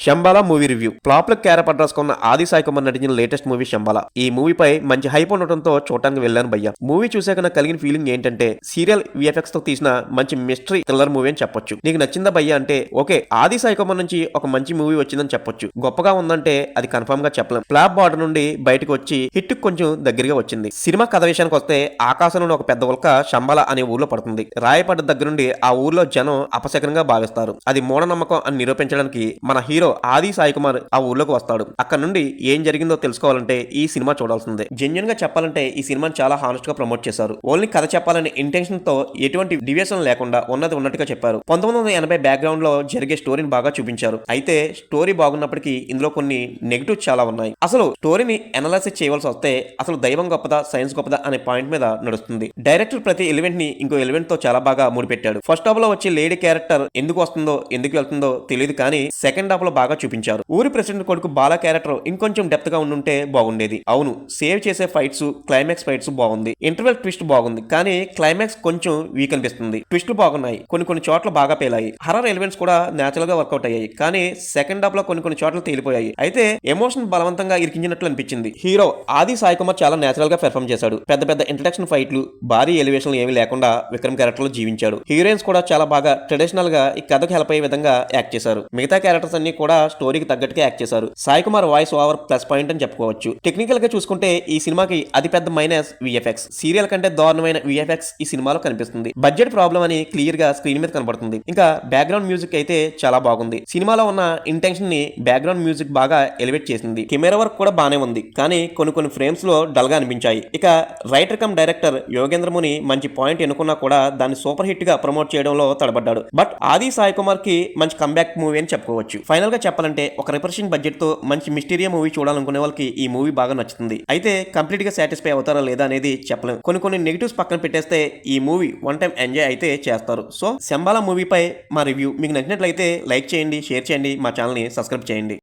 Shambhala movie review. Flop లకు క్యారపట్ రాసుకున్న ఆది సాయి కుమార్ నటించిన లేటెస్ట్ మూవీ శంబాలా. ఈ మూవీపై మంచి హైప్ ఉండటంతో చూడటానికి వెళ్ళాను భయ్య. మూవీ చూసాక నాకు కలిగిన ఫీలింగ్ ఏంటంటే సీరియల్ విఎఫ్ఎక్స్ తో తీసిన మంచి మిస్టరీ థ్రిల్లర్ మూవీ అని చెప్పొచ్చు. నీకు నచ్చిందా భయ్య అంటే ఓకే, ఆది సాయి కుమార్ నుంచి ఒక మంచి మూవీ వచ్చిందని చెప్పొచ్చు. గొప్పగా ఉందంటే అది కన్ఫర్మ్ గా చెప్పలేం. ఫ్లాప్ బార్డర్ నుండి బయటకు వచ్చి హిట్ కొంచెం దగ్గరగా వచ్చింది. సినిమా కథ విషయానికి వస్తే ఆకాశంలో ఒక పెద్ద ఉల్క శంబాలా అనే ఊర్లో పడుతుంది. రాయపడ్డ దగ్గర నుండి ఆ ఊర్లో జనం అపశకరంగా భావిస్తారు. అది మూఢనమ్మకం అని నిరూపించడానికి మన హీరో ఆది సాయి కుమార్ ఆ ఊర్లోకి వస్తాడు. అక్కడ నుండి ఏం జరిగిందో తెలుసుకోవాలంటే ఈ సినిమా చూడాల్సిందే. జెన్యున్ గా చెప్పాలంటే ఈ సినిమాని చాలా హానెస్ట్ గా ప్రమోట్ చేశారు. ఓన్లీ కథ చెప్పాలనే ఇంటెన్షన్ తో ఎటువంటి డివియేషన్ లేకుండా ఉన్నది ఉన్నట్టుగా చెప్పారు. 1980 బ్యాక్గ్రౌండ్ లో జరిగే స్టోరీని బాగా చూపించారు. అయితే స్టోరీ బాగున్నప్పటికీ ఇందులో కొన్ని నెగిటివ్ చాలా ఉన్నాయి. అసలు స్టోరీని అనాలిసిస్ చేయవలసి వస్తే అసలు దైవం గొప్పదా సైన్స్ గొప్పదా అనే పాయింట్ మీద నడుస్తుంది. డైరెక్టర్ ప్రతి ఎలిమెంట్ ని ఇంకో ఎలిమెంట్ తో చాలా బాగా ముడిపెట్టాడు. ఫస్ట్ హాఫ్ లో వచ్చి లేడీ క్యారెక్టర్ ఎందుకు వస్తుందో ఎందుకు వెళ్తుందో తెలియదు, కానీ సెకండ్ హాఫ్ లో బాగా చూపించారు. ఊరి ప్రెసిడెంట్ కొడుకు బాలా క్యారెక్టర్ ఇంకొంచెం డెప్త్ గా ఉండుంటే బాగుండేది. అవును, సేవ్ చేసే ఫైట్స్, క్లైమాక్స్ ఫైట్స్ బాగుంది. ఇంటర్వెల్ ట్విస్ట్ బాగుంది, కానీ క్లైమాక్స్ కొంచెం వీక్ అనిపిస్తుంది. ట్విస్ట్లు బాగున్నాయి, కొన్ని చోట్ల బాగా పేలాయి. హర్రర్ ఎలిమెంట్స్ కూడా నేచురల్ గా వర్కౌట్ అయ్యాయి, కానీ సెకండ్ హాఫ్ లో కొన్ని చోట్ల తేలిపోయాయి. అయితే ఎమోషన్ బలవంతంగా ఇరికించినట్లు అనిపించింది. హీరో ఆది సాయి కుమార్ చాలా నేచురల్ గా పెర్ఫామ్ చేశాడు. పెద్ద ఇంట్రడక్షన్ ఫైట్లు, భారీ ఎలివేషన్లు ఏమీ లేకుండా విక్రమ్ క్యారెక్టర్ లో జీవించాడు. హీరోయిన్స్ కూడా చాలా బాగా ట్రెడిషనల్ గా ఈ కథకు హెల్ప్ అయ్యే విధంగా యాక్ట్ చేశారు. మిగతా క్యారెక్టర్స్ అన్ని కూడా స్టోరీకి తగ్గట్టుగా యాక్ట్ చేశారు. Sai Kumar voice over plus point అని చెప్పుకోవచ్చు. టెక్నికల్ గా చూసుకుంటే ఈ సినిమాకి అతి పెద్ద మైనస్ విఎఫ్ఎక్స్. సీరియల్ కంటే దారుణమైన విఎఫ్ఎక్స్ ఈ సినిమాలో కనిపిస్తుంది. బడ్జెట్ ప్రాబ్లం అని క్లియర్ గా స్క్రీన్ మీద కనబడుతుంది. ఇంకా బ్యాక్గ్రౌండ్ మ్యూజిక్ అయితే చాలా బాగుంది. సినిమాలో ఉన్న ఇంటెన్షన్ ని బ్యాక్గ్రౌండ్ మ్యూజిక్ బాగా ఎలివేట్ చేసింది. కెమెరా వర్క్ కూడా బానే ఉంది, కానీ కొన్ని ఫ్రేమ్స్ లో డల్ గా అనిపించాయి. ఇక రైటర్ కమ్ డైరెక్టర్ యోగేంద్ర ముని మంచి పాయింట్ ఎన్నుకున్నా కూడా దాన్ని సూపర్ హిట్ గా ప్రమోట్ చేయడంలో తడబడ్డాడు. బట్ ఆది సాయి కుమార్ కి మంచి కంబ్యాక్ మూవీ అని చెప్పుకోవచ్చు. ఫైనల్ గా చెప్పాలంటే ఒక రిప్రజెంట్ బడ్జెట్ తో మంచి మిస్టీరియా మూవీ చూడాలనుకునే వాళ్ళకి ఈ మూవీ బాగా నచ్చుతుంది. అయితే కంప్లీట్ గా సాటిస్ఫై అవుతారా లేదా అనేది చెప్పలేం. కొన్ని నెగిటివ్స్ పక్కన పెట్టేస్తే ఈ మూవీ వన్ టైం ఎంజాయ్ అయితే చేస్తారు. సో శంబాలా మూవీపై మా రివ్యూ మీకు నచ్చినట్లయితే లైక్ చేయండి, షేర్ చేయండి, మా ఛానల్ ని సబ్స్క్రైబ్ చేయండి.